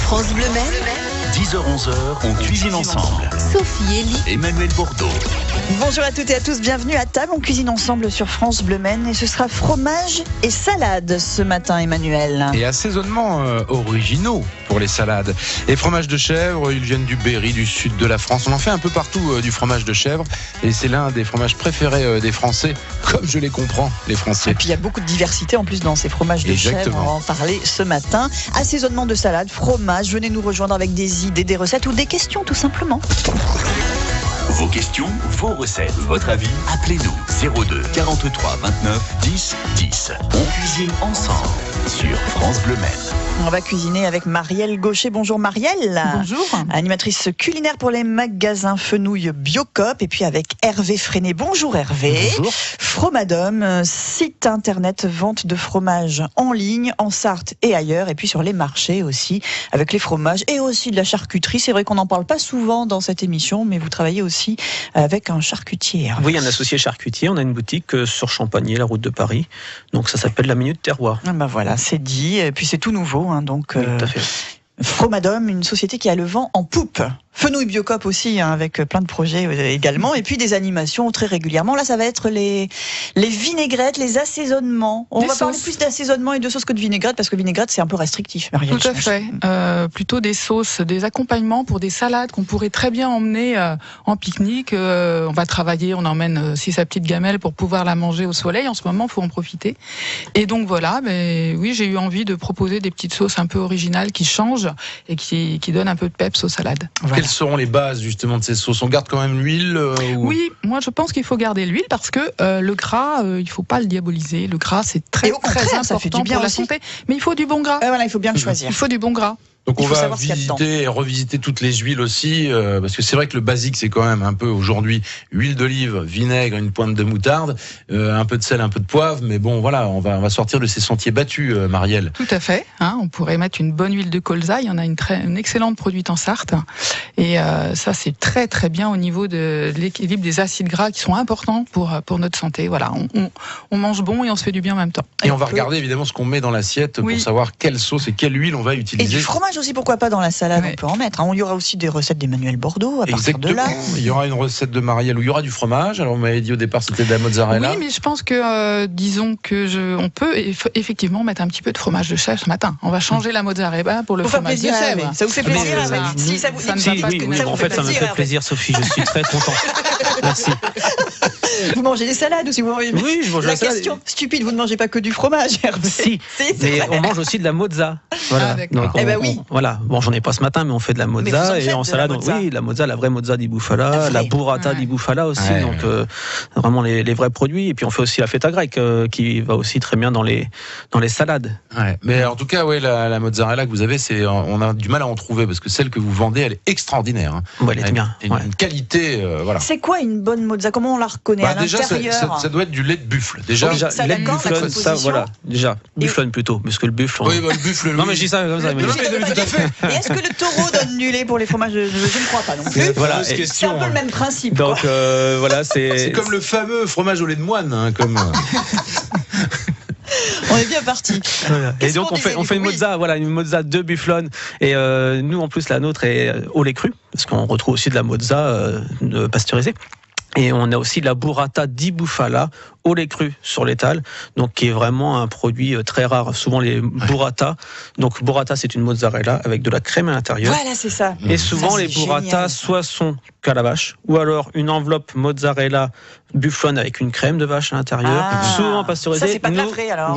France Bleu Maine, 10h-11h, on cuisine ensemble. Sophie, Elie, Emmanuel Bordeaux. Bonjour à toutes et à tous, bienvenue à table. On cuisine ensemble sur France Bleu Maine et ce sera fromage et salade ce matin, Emmanuel. Et assaisonnements originaux pour les salades. Et fromage de chèvre, ils viennent du Berry, du sud de la France. On en fait un peu partout du fromage de chèvre et c'est l'un des fromages préférés des Français, comme je les comprends, les Français. Et puis il y a beaucoup de diversité en plus dans ces fromages de chèvre. On va en parler ce matin. Assaisonnement de salade, fromage, venez nous rejoindre avec des idées, des recettes ou des questions tout simplement. Vos questions, vos recettes, votre avis, appelez-nous 02 43 29 10 10. On cuisine ensemble sur France Bleu Maine. On va cuisiner avec Marielle Gaucher. Bonjour Marielle. Bonjour. Animatrice culinaire pour les magasins Fenouil Biocop. Et puis avec Hervé Freinet. Bonjour Hervé. Bonjour. Fromadome, site internet vente de fromage en ligne, en Sarthe et ailleurs. Et puis sur les marchés aussi, avec les fromages et aussi de la charcuterie. C'est vrai qu'on n'en parle pas souvent dans cette émission, mais vous travaillez aussi avec un charcutier. Oui, un associé charcutier. On a une boutique sur Champagné, la route de Paris. Donc ça s'appelle la Minute Terroir. Ben voilà, c'est dit. Et puis c'est tout nouveau. Donc, oui, tout à fait. Fromadome, une société qui a le vent en poupe. Fenouil Biocop aussi, avec plein de projets également. Et puis des animations très régulièrement. Là, ça va être les vinaigrettes, les assaisonnements. On va parler plus d'assaisonnement et de sauce que de vinaigrette, parce que vinaigrette, c'est un peu restrictif, Marielle. Tout à fait. Plutôt des sauces, des accompagnements pour des salades qu'on pourrait très bien emmener en pique-nique. On va travailler, on emmène aussi sa petite gamelle pour pouvoir la manger au soleil. En ce moment, il faut en profiter. Et donc voilà, oui, j'ai eu envie de proposer des petites sauces un peu originales qui changent et qui donnent un peu de peps aux salades. Voilà. Quelles seront les bases justement de ces sauces? On garde quand même l'huile Oui, moi je pense qu'il faut garder l'huile parce que le gras, il ne faut pas le diaboliser. Le gras, c'est très important ça fait du bien pour la aussi. santé. Mais il faut du bon gras. Voilà, il faut bien le choisir. Il faut du bon gras. Donc on va visiter et revisiter toutes les huiles aussi, parce que c'est vrai que le basique c'est quand même un peu aujourd'hui huile d'olive, vinaigre, une pointe de moutarde, un peu de sel, un peu de poivre, mais bon voilà, on va sortir de ces sentiers battus, Marielle. Tout à fait, on pourrait mettre une bonne huile de colza, il y en a une excellente produite en Sarthe, et ça c'est très très bien au niveau de l'équilibre des acides gras qui sont importants pour notre santé. Voilà, on mange bon et on se fait du bien en même temps. Et on va regarder évidemment ce qu'on met dans l'assiette pour savoir quelle sauce et quelle huile on va utiliser. Et du fromage aussi, pourquoi pas dans la salade, on peut en mettre. Il y aura aussi des recettes d'Emmanuel Bordeaux à partir de là. Il y aura une recette de Marielle où il y aura du fromage. Alors on m'avait dit au départ c'était de la mozzarella. Oui, mais je pense que disons que on peut effectivement mettre un petit peu de fromage de chèvre ce matin. On va changer la mozzarella pour le fromage de chèvre. Ça vous fait plaisir, en fait, ça me fait plaisir, Sophie. Je suis très content. Merci. Vous mangez des salades aussi? Oui, je mange la des salades. question stupide, vous ne mangez pas que du fromage, Hervé. Si, mais on mange aussi de la mozza. Voilà. Donc, oui. Voilà. Bon, j'en ai pas ce matin, mais on fait de la mozza et en salade, la mozza, la vraie mozza di bufala, la burrata di bufala aussi. Ouais. Donc vraiment les vrais produits. Et puis on fait aussi la feta grecque qui va aussi très bien dans les salades. Ouais. Mais en tout cas, la mozzarella que vous avez, on a du mal à en trouver parce que celle que vous vendez, elle est extraordinaire. Ouais, elle est bien. Une qualité, voilà. C'est quoi une bonne mozza? Comment on la reconnaît à déjà, l'intérieur? ça doit être du lait de buffle. Déjà, lait de buffle, ça, voilà. Déjà, bufflone plutôt, parce que le buffle. Oui, le buffle. Non, mais je dis ça comme ça. Tout à fait. Et est-ce que le taureau donne du lait pour les fromages? Je ne crois pas non plus. Voilà, c'est un peu le même principe. Donc voilà, c'est comme le fameux fromage au lait de moine, comme. On est bien parti. Voilà. Et donc on fait une mozza, une mozza de bufflone. Et nous en plus la nôtre est au lait cru, parce qu'on retrouve aussi de la mozza pasteurisée. Et on a aussi de la burrata di bufala au lait cru sur l'étal, donc qui est vraiment un produit très rare. Souvent les burrata, donc burrata c'est une mozzarella avec de la crème à l'intérieur. Voilà, c'est ça. Et souvent les burrata soit sont calabash ou alors une enveloppe mozzarella bufflone avec une crème de vache à l'intérieur, souvent pasteurisée. Ça c'est pas de la vraie alors.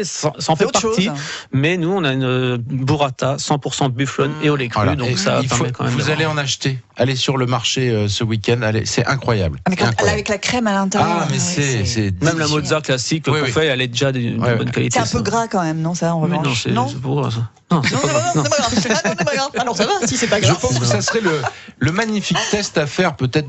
Ça en fait partie, mais nous on a une burrata 100% bufflone et au lait cru, donc ça permet quand même. Vous allez en acheter. Allez sur le marché ce week-end, c'est incroyable. Avec la crème à l'intérieur. Mais c'est même la mozza classique qu'on fait, elle est déjà d'une bonne qualité. C'est un peu gras quand même, non ça en revanche. Non, c'est pour ça. Non, c'est pas grave. Alors ça va, si c'est pas grave. Je pense que ça serait le magnifique test à faire peut-être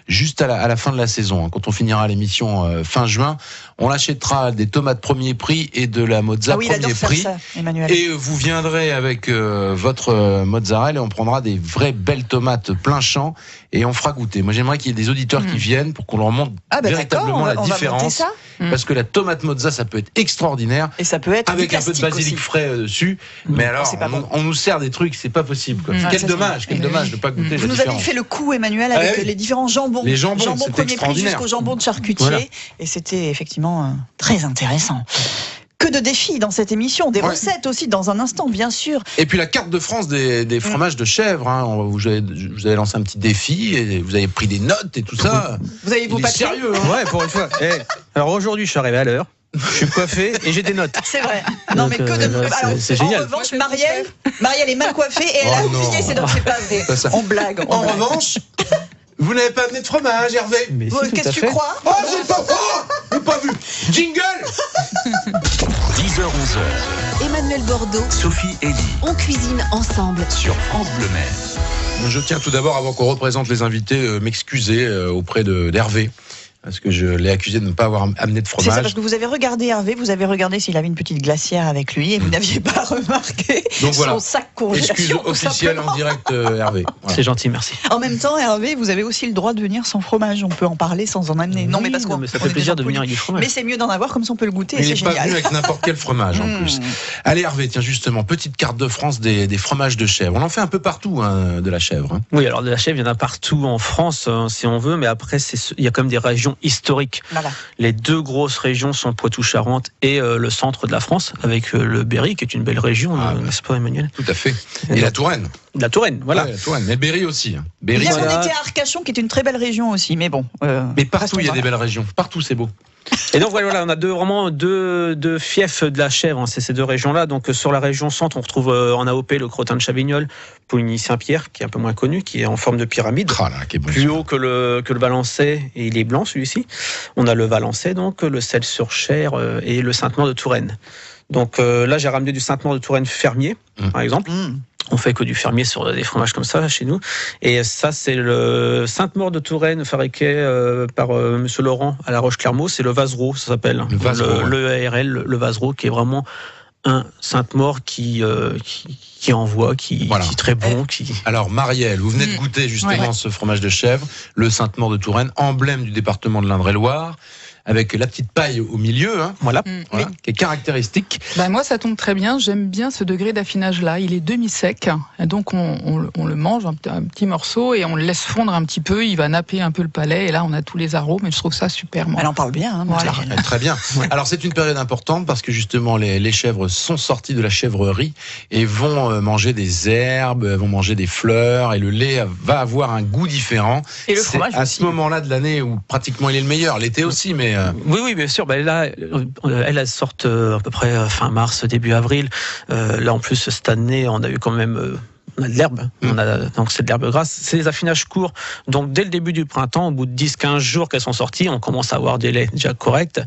juste à la fin de la saison, quand on finira l'émission fin juin. On achètera des tomates premier prix et de la mozza premier prix. Ça, Emmanuel. Et vous viendrez avec votre mozzarella et on prendra des vraies belles tomates plein champ et on fera goûter. Moi j'aimerais qu'il y ait des auditeurs qui viennent pour qu'on leur montre véritablement la différence. Parce que la tomate mozza ça peut être extraordinaire. Et ça peut être avec un peu de basilic frais dessus. Mais alors, on nous sert des trucs, c'est pas possible. Quoi. Quel dommage de pas goûter. Vous nous avez fait le coup, Emmanuel, avec les différents jambons. Les jambons premier prix jusqu'au jambon de charcutier. Et c'était effectivement très intéressant. Que de défis dans cette émission, des recettes aussi dans un instant, bien sûr. Et puis la carte de France des fromages de chèvre. Hein. Vous avez lancé un petit défi et vous avez pris des notes et tout ça. Vous avez vos papiers. Sérieux, hein. Ouais, pour une fois. Alors aujourd'hui, je suis arrivé à l'heure. Je suis coiffé et j'ai des notes. C'est vrai. Non, mais que de. C'est génial. En revanche, Marielle est mal coiffée et elle a oublié, c'est pas vrai. On blague. En revanche, vous n'avez pas amené de fromage, Hervé. Mais si, qu'est-ce que tu crois? Oh, j'ai pas vu. Jingle. 10h, 11h. Emmanuel Bordeaux, Sophie Elie. on cuisine ensemble. Sur France Bleu Maine. Je tiens tout d'abord, avant qu'on représente les invités, m'excuser auprès d'Hervé. Parce que je l'ai accusé de ne pas avoir amené de fromage. C'est ça, parce que vous avez regardé Hervé, vous avez regardé s'il avait une petite glacière avec lui et vous n'aviez pas remarqué son sac congélation. Excuse officielle en direct, Hervé. Voilà. C'est gentil, merci. En même temps, Hervé, vous avez aussi le droit de venir sans fromage. On peut en parler sans en amener. Non, mais parce qu'on ça fait plaisir de venir avec du fromage. Mais c'est mieux d'en avoir, comme ça on peut le goûter. Mais c'est il n'est pas génial. venu avec n'importe quel fromage en plus. Allez Hervé, tiens justement, petite carte de France des fromages de chèvre. On en fait un peu partout de la chèvre. Hein. Oui, alors de la chèvre, il y en a partout en France, si on veut, mais après, il y a quand même des régions historiques. Voilà. Les deux grosses régions sont Poitou-Charentes et le centre de la France, avec le Berry, qui est une belle région, n'est-ce pas, Emmanuel? Tout à fait. Et la Touraine. La Touraine, voilà. Ouais, la Touraine. Mais Berry aussi. Hein. Berry, Bien, on était à Arcachon, qui est une très belle région aussi, mais bon. mais partout, il y a des belles régions. Partout, c'est beau. Et donc voilà, on a vraiment deux fiefs de la chèvre, hein, c'est ces deux régions-là. Donc sur la région centre, on retrouve en AOP le crottin de Chavignol, Poligny-Saint-Pierre, qui est un peu moins connu, qui est en forme de pyramide, qui est bon, plus haut que le Valençay, et il est blanc celui-ci. On a le Valençay, donc le Celles-sur-Cher et le Sainte-Maure de Touraine. Donc là, j'ai ramené du Sainte-Maure de Touraine fermier, par exemple. On fait que du fermier sur des fromages comme ça chez nous. Et ça, c'est le Sainte-Maure de Touraine fabriqué par Monsieur Laurent à La Roche-Clermault. C'est le Vazereau, ça s'appelle. Le ARL, le Vazereau, qui est vraiment un Sainte-Maure qui envoie, qui est très bon. Alors Marielle, vous venez de goûter justement ce fromage de chèvre, le Sainte-Maure de Touraine, emblème du département de l'Indre-et-Loire, avec la petite paille au milieu, hein, qui est caractéristique. Moi, ça tombe très bien. J'aime bien ce degré d'affinage-là. Il est demi-sec, et donc on le mange, un petit morceau, et on le laisse fondre un petit peu. Il va napper un peu le palais, et là, on a tous les arômes, et je trouve ça super. Elle en parle bien. Hein, voilà. Très bien. Alors, c'est une période importante, parce que justement, les chèvres sont sorties de la chèvrerie, et vont manger des herbes, vont manger des fleurs, et le lait va avoir un goût différent. Et le fromage à ce moment-là de l'année où pratiquement il est le meilleur, l'été aussi, mais... Oui, bien sûr. Là, elles sortent à peu près fin mars, début avril. Là, en plus, cette année, on a eu quand même... on a de l'herbe, donc c'est de l'herbe grasse. C'est des affinages courts. Donc, dès le début du printemps, au bout de 10-15 jours qu'elles sont sorties, on commence à avoir des laits déjà corrects.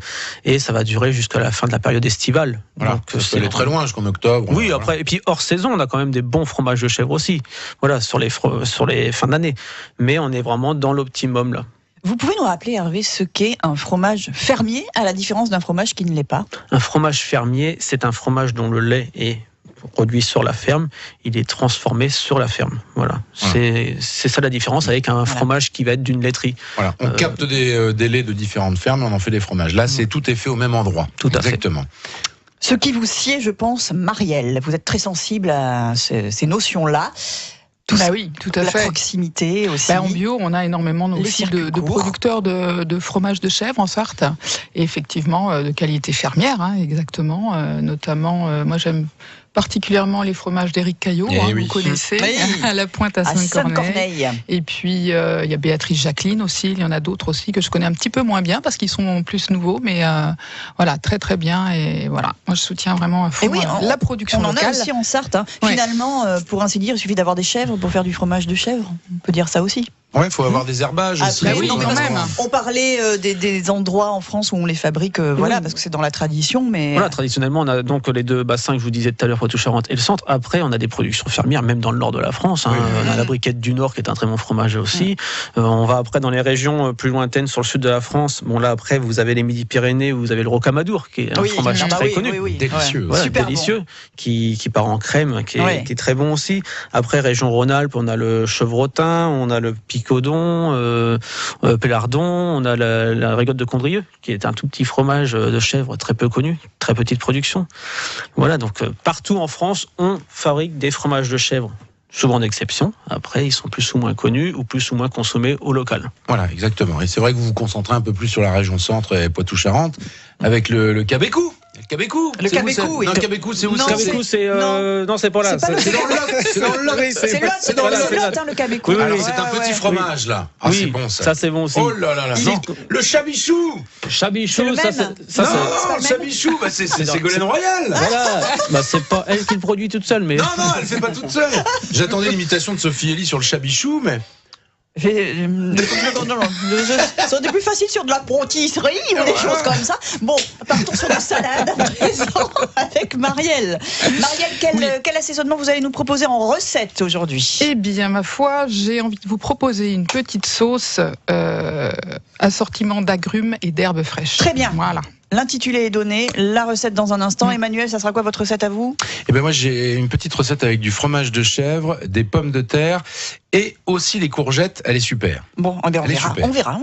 Et ça va durer jusqu'à la fin de la période estivale. Voilà, donc, ça peut aller très loin, jusqu'en octobre. Oui, après, et puis hors saison, on a quand même des bons fromages de chèvre aussi. Voilà, sur les fins d'année. Mais on est vraiment dans l'optimum, là. Vous pouvez nous rappeler, Hervé, ce qu'est un fromage fermier, à la différence d'un fromage qui ne l'est pas? Un fromage fermier, c'est un fromage dont le lait est produit sur la ferme, il est transformé sur la ferme. Voilà. C'est ça la différence avec un fromage qui va être d'une laiterie. Voilà. On capte des laits de différentes fermes et on en fait des fromages. Là, tout est fait au même endroit. Tout à fait. Exactement. Ce qui vous sied, je pense, Marielle. Vous êtes très sensible à ces notions-là. Oui, tout à fait. La proximité aussi. En bio, on a énormément aussi de producteurs de fromage de chèvre en Sarthe. Et effectivement, de qualité fermière, exactement. Notamment, moi j'aime particulièrement les fromages d'Éric Caillot, vous connaissez, à la Pointe à Sainte-Corneille. Et puis, il y a Béatrice Jacqueline aussi, il y en a d'autres aussi que je connais un petit peu moins bien parce qu'ils sont plus nouveaux, mais voilà, très très bien. Et voilà, moi je soutiens vraiment à fond la production locale. On en a aussi en Sarthe. Finalement, pour ainsi dire, il suffit d'avoir des chèvres pour faire du fromage de chèvre. On peut dire ça aussi. Oui, il faut avoir des herbages aussi. On parlait des endroits en France où on les fabrique, parce que c'est dans la tradition. Mais voilà, traditionnellement, on a donc les deux bassins que je vous disais tout à l'heure, Poitou-Charentes et le centre. Après, on a des productions fermières, même dans le nord de la France. On a la Briquette du Nord, qui est un très bon fromage aussi. On va après dans les régions plus lointaines, sur le sud de la France. Bon, là, après, vous avez les Midi-Pyrénées, vous avez le Rocamadour, qui est un fromage très connu. Délicieux. Voilà, super délicieux, bon. qui part en crème, qui est très bon aussi. Après, région Rhône-Alpes, on a le chevrotin, on a le piquant Picodon, Pélardon, on a la Régotte de Condrieu, qui est un tout petit fromage de chèvre très peu connu, très petite production. Voilà, donc partout en France, on fabrique des fromages de chèvre. Souvent d'exception. Après, ils sont plus ou moins connus ou plus ou moins consommés au local. Voilà, exactement. Et c'est vrai que vous vous concentrez un peu plus sur la région centre et Poitou-Charentes avec le Cabécou. Le Cabécou. Le Cabécou, oui. Non, le Cabécou, c'est où? Non, ça Cabécou, c'est pas là. C'est dans le Lot. C'est dans le Lot. C'est dans le Lot, le Cabécou. Oui, Alors, c'est un petit fromage, là. Ah, c'est bon, ça. Ça, c'est bon aussi. Oh là là là. Non, le Chabichou. Chabichou, c'est ça, le c'est... Non, le Chabichou, bah, c'est Ségolène Royal. Voilà. Bah, c'est pas elle qui le produit toute seule, mais... Non, elle fait pas toute seule. J'attendais l'imitation de Sophie Elie sur le Chabichou, mais... C'était plus facile sur de la pâtisserie ou des choses comme ça. Bon, partons sur la salade à présent avec Marielle. Marielle, quel assaisonnement vous allez nous proposer en recette aujourd'hui? Eh bien, ma foi, j'ai envie de vous proposer une petite sauce assortiment d'agrumes et d'herbes fraîches. Très bien. Voilà. L'intitulé est donné, la recette dans un instant. Emmanuel, ça sera quoi votre recette à vous? Eh ben moi j'ai une petite recette avec du fromage de chèvre, des pommes de terre et aussi les courgettes. Elle est super. Bon, on verra.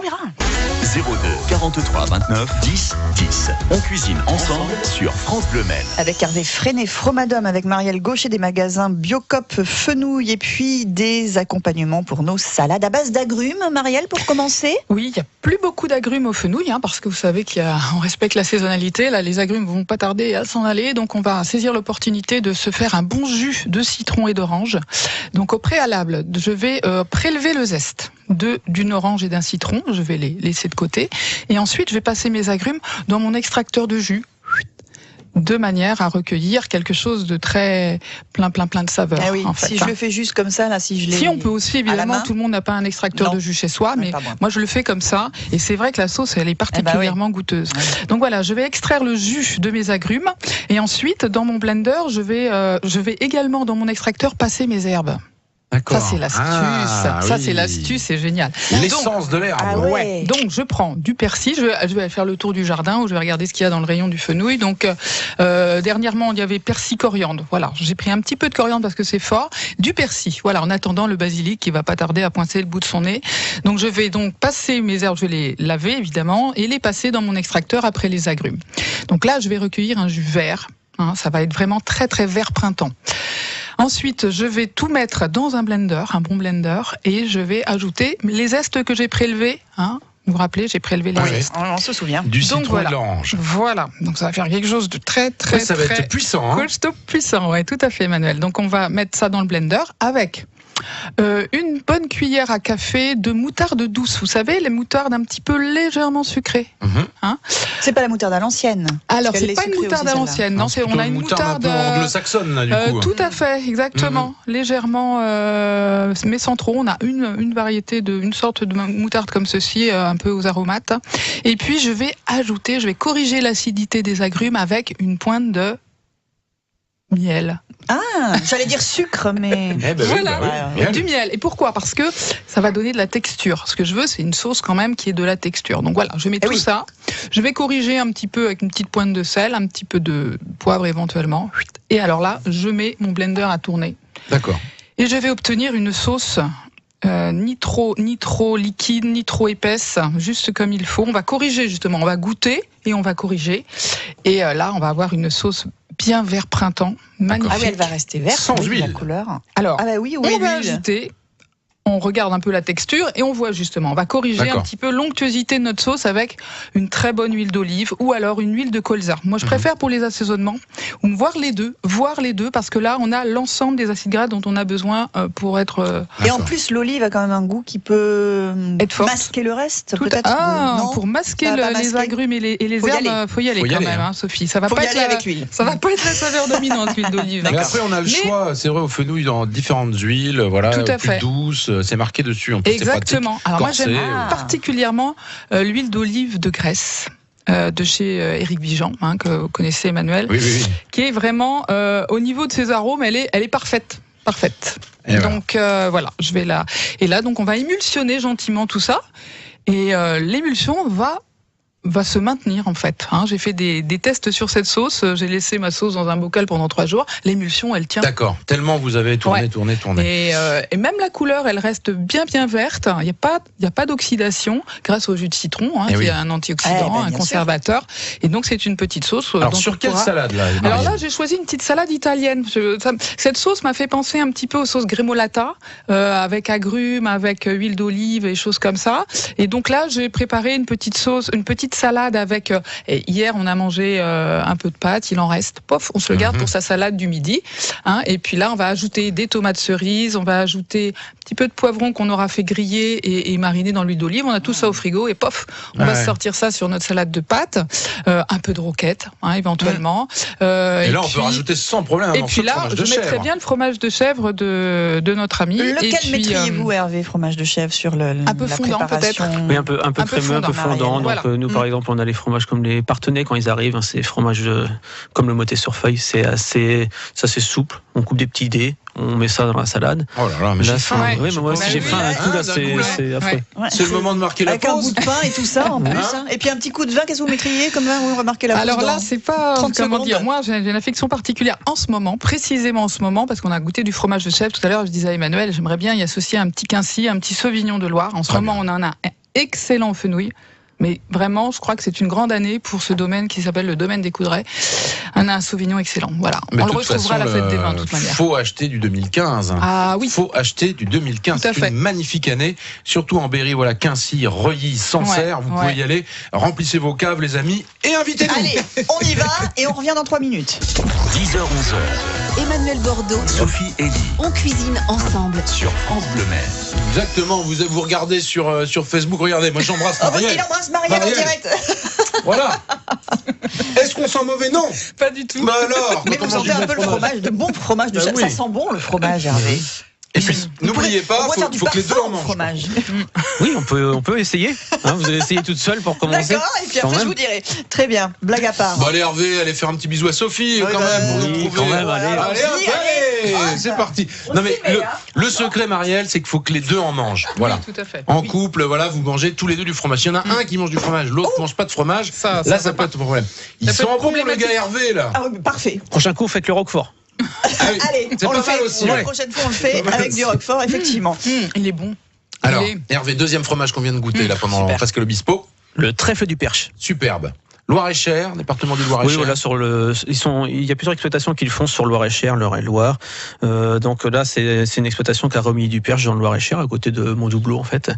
02 43 29 10 10. On cuisine ensemble sur France Bleu Maine. Avec Hervé Freinet, Fromadome, avec Marielle Gaucher des magasins Biocop, Fenouil et puis des accompagnements pour nos salades à base d'agrumes. Marielle, pour commencer? Oui, il n'y a plus beaucoup d'agrumes au fenouil, parce que vous savez qu'on respecte la saisonnalité. Là, les agrumes vont pas tarder à s'en aller, donc on va saisir l'opportunité de se faire un bon jus de citron et d'orange. Donc au préalable, je vais prélever le zeste d'une orange et d'un citron. Je vais les laisser de côté. Et ensuite, je vais passer mes agrumes dans mon extracteur de jus, de manière à recueillir quelque chose de très plein de saveurs. Ah oui, en fait, si je le fais juste comme ça, là, si on peut aussi, évidemment, tout le monde n'a pas un extracteur de jus chez soi, mais moi je le fais comme ça, et c'est vrai que la sauce, elle est particulièrement goûteuse. Ouais. Donc voilà, je vais extraire le jus de mes agrumes, et ensuite, dans mon blender, je vais également, dans mon extracteur, passer mes herbes. D'accord. Ça, c'est l'astuce. C'est l'astuce, c'est génial. L'essence de l'herbe. Ah ouais. Donc, je prends du persil. Je vais aller faire le tour du jardin où je vais regarder ce qu'il y a dans le rayon du fenouil. Donc, dernièrement, il y avait persil coriandre. Voilà. J'ai pris un petit peu de coriandre parce que c'est fort. Du persil. Voilà. En attendant le basilic qui va pas tarder à pointer le bout de son nez. Donc, je vais donc passer mes herbes. Je vais les laver, évidemment, et les passer dans mon extracteur après les agrumes. Donc là, je vais recueillir un jus vert. Ça va être vraiment très, très vert printemps. Ensuite, je vais tout mettre dans un blender, un bon blender, et je vais ajouter les zestes que j'ai prélevés. Vous vous rappelez, j'ai prélevé les zestes. On se souvient. Du citron et de l'orange. Voilà. Donc ça va faire quelque chose de très ça va être puissant. Costaud, puissant. Ouais, tout à fait, Emmanuel. Donc on va mettre ça dans le blender avec une bonne cuillère à café de moutarde douce. Vous savez, les moutardes un petit peu légèrement sucrées. C'est pas la moutarde à l'ancienne. Alors, c'est pas une moutarde à l'ancienne. Non, on a une moutarde un peu anglo-saxonne, là, du coup. Tout à fait, exactement. Légèrement, mais sans trop. On a une variété une sorte de moutarde comme ceci, un peu aux aromates. Et puis, je vais corriger l'acidité des agrumes avec une pointe de miel. J'allais dire sucre, mais... Du miel. Et pourquoi? Parce que ça va donner de la texture. Ce que je veux, c'est une sauce quand même qui ait de la texture. Donc voilà, je mets tout ça. Je vais corriger un petit peu avec une petite pointe de sel, un petit peu de poivre éventuellement. Et alors là, je mets mon blender à tourner. D'accord. Et je vais obtenir une sauce ni trop liquide, ni trop épaisse, juste comme il faut. On va corriger justement, on va goûter et on va corriger. Et là, on va avoir une sauce bien vert printemps, magnifique. Ah oui, elle va rester verte, sans huile. La couleur. Alors, on va ajouter, on regarde un peu la texture et on voit justement, on va corriger un petit peu l'onctuosité de notre sauce avec une très bonne huile d'olive ou alors une huile de colza. Moi, je préfère pour les assaisonnements, voir les deux, parce que là, on a l'ensemble des acides gras dont on a besoin pour être... Et en plus, l'olive a quand même un goût qui peut masquer le reste, peut-être. Pour masquer les agrumes et les herbes, faut y aller quand même, Sophie. Ça va pas être avec l'huile. Ça va pas être la saveur dominante, l'huile d'olive. Mais après, on a le choix, c'est vrai, au fenouil, dans différentes huiles, voilà, plus douces. C'est marqué dessus. En plus, exactement. Alors moi, j'aime particulièrement l'huile d'olive de Grèce. De chez Éric Vigeant, que vous connaissez, Emmanuel, qui est vraiment au niveau de ses arômes, elle est parfaite. Et donc voilà, je vais et là donc on va émulsionner gentiment tout ça, et l'émulsion va va se maintenir en fait. J'ai fait des tests sur cette sauce. J'ai laissé ma sauce dans un bocal pendant 3 jours. L'émulsion, elle tient. D'accord. Tellement vous avez tourné. Et même la couleur, elle reste bien verte. Il n'y a pas d'oxydation grâce au jus de citron, qui est un antioxydant, un conservateur. Sûr. Et donc c'est une petite sauce. Alors sur quelle salade là? Alors là, j'ai choisi une petite salade italienne. Cette sauce m'a fait penser un petit peu aux sauces gremolata, avec agrumes, avec huile d'olive et choses comme ça. Et donc là, j'ai préparé une petite salade avec. Hier, on a mangé un peu de pâtes, il en reste. Pof, on se le garde pour sa salade du midi. Et puis là, on va ajouter des tomates cerises, on va ajouter un petit peu de poivron qu'on aura fait griller et mariner dans l'huile d'olive. On a tout ça au frigo et pof, on va sortir ça sur notre salade de pâtes. Un peu de roquette, éventuellement. Et là, on peut rajouter sans problème un morceau de fromage de chèvre. Je mettrais bien le fromage de chèvre de notre ami. Lequel mettriez-vous, Hervé, fromage de chèvre sur un peu fondant peut-être. Oui, un peu crémeux, un peu fondant. Donc nous, par exemple, on a les fromages comme les Partenay quand ils arrivent. C'est fromage comme le moté sur feuille. C'est assez souple. On coupe des petits dés. On met ça dans la salade. Oh là là, mais j'ai faim. Oui, mais moi aussi j'ai faim. C'est affreux. C'est le moment de marquer la pause. Avec un bout de pain et tout ça en plus. Et puis un petit coup de vin, qu'est-ce que vous mettriez comme vin? Vous remarquez la pause? Alors là, c'est pas 30 comment secondes. dire. Moi, j'ai une affection particulière en ce moment, précisément en ce moment, parce qu'on a goûté du fromage de chèvre tout à l'heure. Je disais à Emmanuel, j'aimerais bien y associer un petit quincy, un petit sauvignon de Loire. En ce moment, on en a un excellent fenouil. Mais vraiment, je crois que c'est une grande année pour ce domaine qui s'appelle le domaine des Coudrais. On a un Sauvignon excellent. Voilà. Mais on le retrouvera à la fête des vins de toute manière. Faut acheter du 2015. Ah oui. Faut acheter du 2015. C'est une magnifique année, surtout en Berry. Voilà, Quincy, Reuilly, Sancerre. Vous pouvez y aller. Remplissez vos caves, les amis, et invitez-nous. Allez, on y va et on revient dans 3 minutes. 10h, 11h. Emmanuel Bordeaux, Sophie Elie. On cuisine ensemble Sur France Bleu Maine. Exactement. Vous regardez sur Facebook. Regardez, moi j'embrasse Marielle. Il embrasse Marielle en direct. Voilà. Est-ce qu'on sent mauvais? Non. Pas du tout. Bah alors. Mais vous sentez un peu le fromage, de bon fromage de chèvre. Ça sent bon le fromage, Hervé. Et puis, n'oubliez pas, il faut que les deux en mangent. Fromage. Oui, on peut essayer. Vous allez essayer toute seule pour commencer. D'accord, et puis après je vous dirai. Très bien, blague à part. Bon, allez Hervé, allez faire un petit bisou à Sophie quand même. Pour nous prouver. Allez, c'est parti. Non mais le secret, Marielle, c'est qu'il faut que les deux en mangent. Voilà. Oui, tout à fait. En couple, voilà, vous mangez tous les deux du fromage. Il y en a un qui mange du fromage, l'autre mange pas de fromage. Ça peut être un problème. Ils sont bons le gars Hervé là. Ah oui, parfait. Prochain coup, faites le Roquefort. Allez, on le fait aussi. La prochaine fois, on le fait avec du Roquefort, effectivement. Il est bon. Alors, Hervé, deuxième fromage qu'on vient de goûter là pendant presque le bispo. Le trèfle du Perche. Superbe. Loir-et-Cher, département du Loir-et-Cher. Oui, voilà, il y a plusieurs exploitations qui le font sur Loir-et-Cher, l'Eure-et-Loire. Donc là, c'est une exploitation qui a remis du Perche dans le Loir-et-Cher, à côté de Montdoubleau, en fait.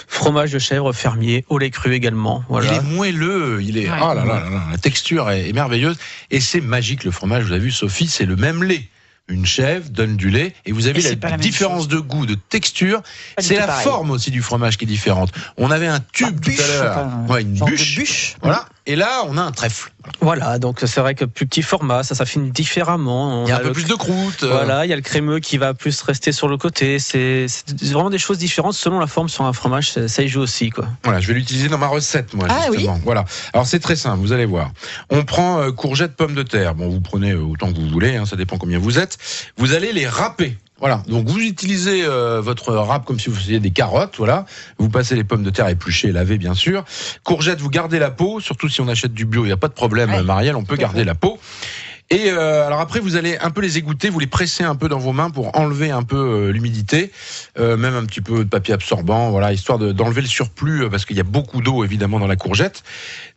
Fromage de chèvre fermier, au lait cru également. Voilà. Il est moelleux, oh là là, la texture est merveilleuse. Et c'est magique, le fromage, vous avez vu, Sophie, c'est le même lait. Une chèvre donne du lait et vous avez la différence de goût, de texture. C'est la forme aussi du fromage qui est différente. On avait un tube tout à l'heure, une bûche. Voilà. Et là, on a un trèfle. Voilà, donc c'est vrai que plus petit format, ça s'affine différemment. Il y a un peu plus de croûte. Voilà, il y a le crémeux qui va plus rester sur le côté. C'est vraiment des choses différentes selon la forme sur un fromage. Ça y joue aussi, quoi. Voilà, je vais l'utiliser dans ma recette, moi, justement. Oui. Voilà. Alors c'est très simple, vous allez voir. On prend courgettes, pommes de terre. Bon, vous prenez autant que vous voulez, ça dépend combien vous êtes. Vous allez les râper. Voilà, donc vous utilisez votre râpe comme si vous faisiez des carottes, voilà. Vous passez les pommes de terre épluchées, lavées bien sûr. Courgettes, vous gardez la peau, surtout si on achète du bio, il n'y a pas de problème, Marielle, on peut garder la peau. Et alors après, vous allez un peu les égoutter, vous les pressez un peu dans vos mains pour enlever un peu l'humidité, même un petit peu de papier absorbant, voilà, histoire d'enlever le surplus, parce qu'il y a beaucoup d'eau évidemment dans la courgette.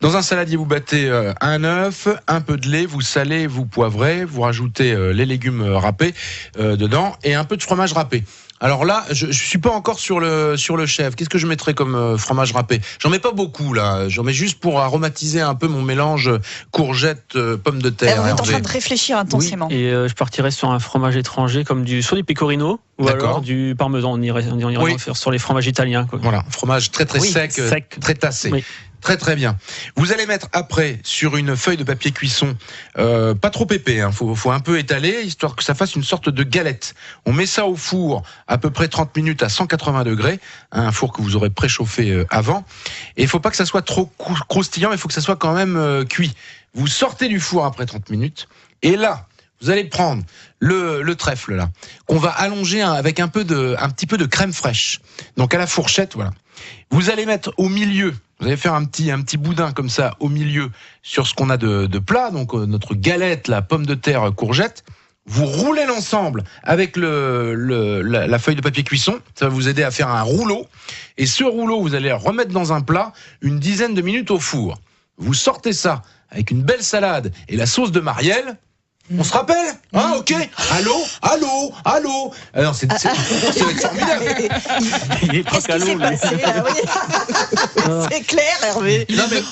Dans un saladier, vous battez un œuf, un peu de lait, vous salez, vous poivrez, vous rajoutez les légumes râpés dedans et un peu de fromage râpé. Alors là, je suis pas encore sur le chèvre. Qu'est-ce que je mettrais comme fromage râpé? J'en mets pas beaucoup là. J'en mets juste pour aromatiser un peu mon mélange courgette pommes de terre. Vous êtes en train de réfléchir intensément. Oui, et je partirais sur un fromage étranger comme soit du pecorino ou alors du parmesan. On irait faire sur les fromages italiens, quoi. Voilà, fromage très sec, très tassé. Oui. Très très bien. Vous allez mettre après sur une feuille de papier cuisson, pas trop épais, faut un peu étaler, histoire que ça fasse une sorte de galette. On met ça au four à peu près 30 minutes à 180 degrés, un four que vous aurez préchauffé avant. Et il faut pas que ça soit trop croustillant, il faut que ça soit quand même cuit. Vous sortez du four après 30 minutes, et là, vous allez prendre le trèfle là, qu'on va allonger avec un petit peu de crème fraîche. Donc à la fourchette, voilà. Vous allez mettre au milieu, vous allez faire un petit boudin comme ça au milieu sur ce qu'on a de plat, donc notre galette, la pomme de terre, courgette. Vous roulez l'ensemble avec la feuille de papier cuisson. Ça va vous aider à faire un rouleau. Et ce rouleau, vous allez le remettre dans un plat une dizaine de minutes au four. Vous sortez ça avec une belle salade et la sauce de Marielle. On se rappelle? Hein, ok. Allô. Alors, ça va être formidable. Il est pas Qu'est-ce qui s'est passé là? Oui. C'est clair, Hervé.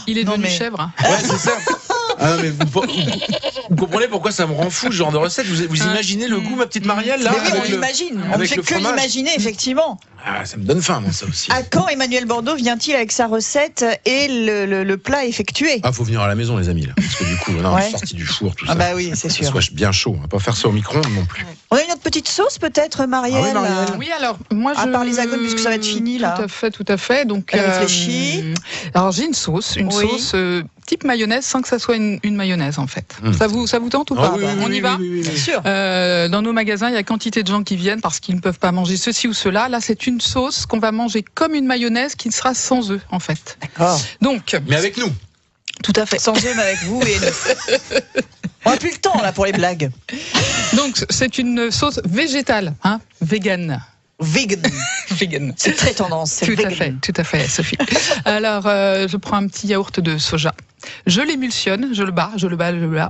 Il est devenu chèvre. Ouais, c'est ça. Ah, mais vous comprenez pourquoi ça me rend fou, ce genre de recette? Vous imaginez le goût, ma petite Marielle, là? Mais oui, on l'imagine. On ne fait que l'imaginer, effectivement. Ah, ça me donne faim, moi, ça aussi. À quand Emmanuel Bordeaux vient-il avec sa recette et le plat effectué? Ah, faut venir à la maison, les amis, là. Parce que du coup, sorti du four, tout ça. Ah bah oui, c'est sûr. Ça soit bien chaud. On va pas faire ça au micro-ondes non plus. On a une autre petite sauce, peut-être, Marielle? Ah oui, Marielle. Oui, alors, moi, à part l'hexagone, puisque ça va être fini, là. Tout à fait. Donc, elle réfléchit. Alors, j'ai une sauce type mayonnaise, sans que ça soit une mayonnaise, en fait. Ça vous tente ou pas? Oui, on y va? Bien sûr. Dans nos magasins, il y a quantité de gens qui viennent parce qu'ils ne peuvent pas manger ceci ou cela. Là, c'est une sauce qu'on va manger comme une mayonnaise qui sera sans œufs, en fait. D'accord. Donc, mais avec nous. Tout à fait. Sans œufs, mais avec vous et nous. On n'a plus le temps, là, pour les blagues. Donc, c'est une sauce végétale, vegan. Vegan. C'est très tendance. Tout à fait, Sophie. Alors, je prends un petit yaourt de soja. Je l'émulsionne, je le bats,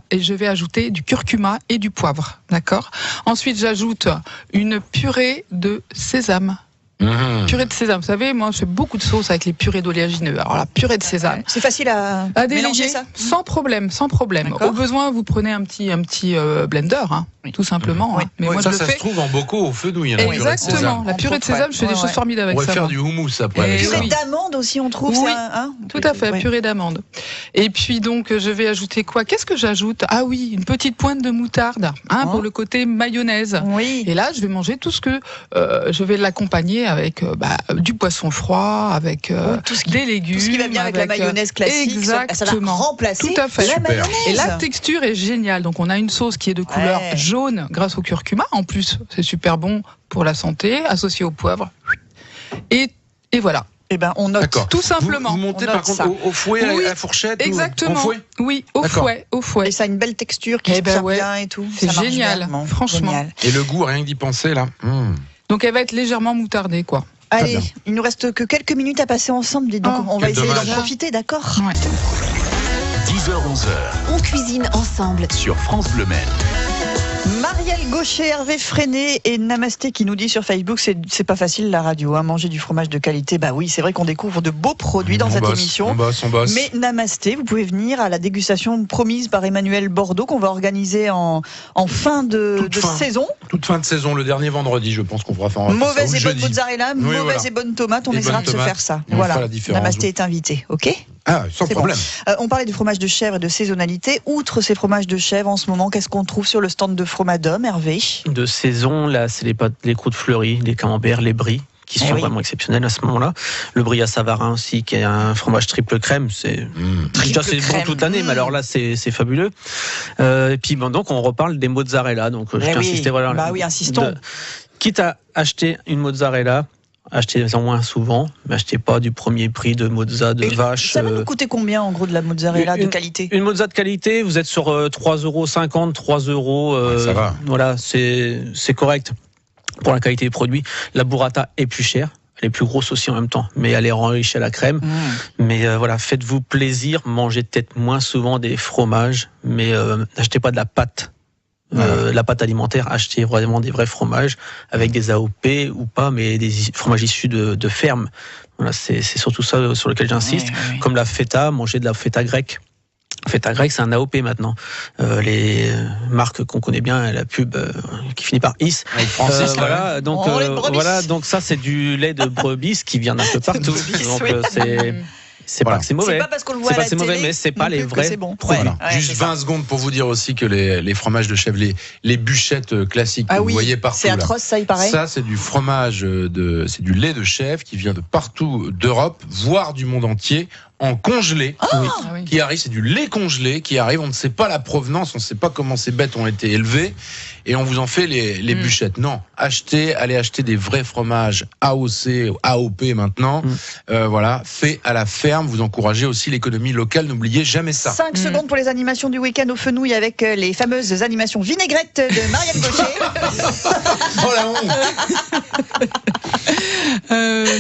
et je vais ajouter du curcuma et du poivre, d'accord? Ensuite, j'ajoute une purée de sésame. Purée de sésame, vous savez, moi je fais beaucoup de sauces avec les purées d'oléagineux. Alors la purée de sésame, c'est facile à mélanger, ça? Sans problème. Au besoin, vous prenez un petit blender, tout simplement. Oui. Mais moi ça je le fais. Se trouve en bocaux au fenouil. Exactement. La purée de sésame, je fais des choses formidables avec ça. On va faire du houmous après. Purée d'amande aussi, on trouve. Oui, ça, tout à fait, purée d'amande. Et puis donc, je vais ajouter quoi? Qu'est-ce que j'ajoute? Ah oui, une petite pointe de moutarde, pour le côté mayonnaise. Oui. Et là, je vais manger tout ce que je vais l'accompagner avec du poisson froid, avec des légumes. Tout ce qui va bien avec la mayonnaise classique. Exactement. Ça va remplacer tout à fait. la mayonnaise. Et la texture est géniale. Donc, on a une sauce qui est de couleur jaune grâce au curcuma. En plus, c'est super bon pour la santé, associé au poivre. Et voilà. Eh ben, on note. D'accord. Tout simplement. Vous montez par contre au fouet, à la fourchette? Exactement. Au fouet? Oui, au fouet. Et ça a une belle texture qui se sert bien et tout. C'est génial, franchement. Génial. Et le goût, rien que d'y penser là. Donc elle va être légèrement moutardée, quoi. Allez, il nous reste que quelques minutes à passer ensemble. Donc on va essayer d'en profiter, d'accord? 10h-11h. On cuisine ensemble Sur France Bleu Maine. Marielle Gaucher, Hervé Freinet et Namasté qui nous dit sur Facebook, c'est pas facile la radio, manger du fromage de qualité. Bah oui, c'est vrai qu'on découvre de beaux produits dans cette émission. On bosse. Mais Namasté, vous pouvez venir à la dégustation promise par Emmanuel Bordeaux qu'on va organiser en fin de saison. Toute fin de saison, le dernier vendredi, je pense qu'on pourra faire mauvaise et bonne mozzarella, mauvaise et bonne tomate, on essaiera de se faire ça. Voilà, Namasté est invité, ok? Ah, sans problème. Bon. On parlait du fromage de chèvre et de saisonnalité. Outre ces fromages de chèvre, en ce moment, qu'est-ce qu'on trouve sur le stand de Fromadome, Hervé? De saison, là, c'est les croûtes fleuries, les camemberts, les bries, qui sont vraiment exceptionnels à ce moment-là. Le brie à Savarin aussi, qui est un fromage triple crème. C'est bon toute l'année, mais alors là, c'est fabuleux. Et puis, donc, on reparle des mozzarella. Donc, je t'ai insisté, insistons. Quitte à acheter une mozzarella, achetez-en moins souvent, mais achetez pas du premier prix de mozza de vache. Ça va nous coûter combien en gros de la mozzarella de qualité? Une mozza de qualité, vous êtes sur 3,50 €, 3 €. Ça va. Voilà, c'est correct pour la qualité des produits. La burrata est plus chère. Elle est plus grosse aussi en même temps, mais elle est enrichie à la crème. Mais voilà, faites-vous plaisir, mangez peut-être moins souvent des fromages, mais n'achetez pas de la pâte. La pâte alimentaire, achetez vraiment des vrais fromages avec des AOP ou pas, mais des fromages issus de ferme. Voilà, c'est surtout ça sur lequel j'insiste. Comme la feta, mangez de la feta grecque. Feta grecque, c'est un AOP maintenant. Les marques qu'on connaît bien, la pub qui finit par is. Voilà, donc ça c'est du lait de brebis qui vient d'un peu partout. Donc c'est pas que c'est mauvais. C'est pas parce qu'on le voit à la télé, mauvais, mais c'est pas les vrais. Bon. Produits. Juste 20 secondes pour vous dire aussi que les fromages de chèvre, les bûchettes classiques que vous voyez partout. C'est atroce, ça il paraît. Ça, c'est du fromage c'est du lait de chèvre qui vient de partout d'Europe, voire du monde entier, en congelé oui. qui arrive, c'est du lait congelé qui arrive, on ne sait pas la provenance, on ne sait pas comment ces bêtes ont été élevées et on vous en fait les bûchettes. Non, allez acheter des vrais fromages AOC, AOP maintenant, voilà, fait à la ferme, vous encouragez aussi l'économie locale, n'oubliez jamais ça. 5 secondes pour les animations du week-end au Fenouil avec les fameuses animations vinaigrettes de Marianne Gaucher. Oh la honte.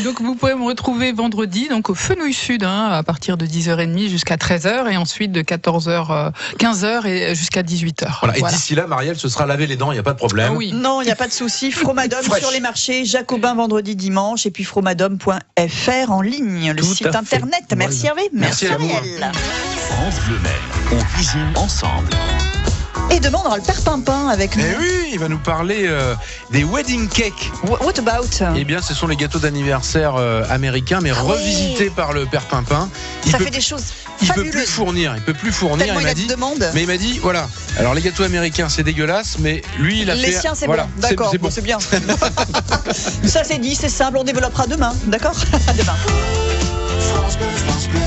Donc vous pouvez me retrouver vendredi donc au Fenouil Sud à partir de 10h30 jusqu'à 13h et ensuite de 15h et jusqu'à 18h. Voilà. Et d'ici là, Marielle se sera lavé les dents, il n'y a pas de problème. Ah oui. Non, il n'y a pas de souci. Fromadome sur les marchés, Jacobin vendredi, dimanche et puis fromadome.fr en ligne, le Tout site à fait. internet. Merci Hervé, merci Ariel. France Bleu Maine, on cuisine ensemble. Et demain on aura le père Pimpin avec nous. Eh oui, il va nous parler des wedding cakes. What about? Eh bien, ce sont les gâteaux d'anniversaire américains, mais revisités par le père Pimpin. Ça fait des choses Il peut fabuleuses. plus fournir. Tellement il y a de demandes. Mais il m'a dit, voilà. Alors les gâteaux américains, c'est dégueulasse, mais lui, il a fait. Les siens, c'est voilà, bon. D'accord, c'est bon. c'est bien. Ça c'est dit, c'est simple. On développera demain. D'accord? À demain. France Bleu.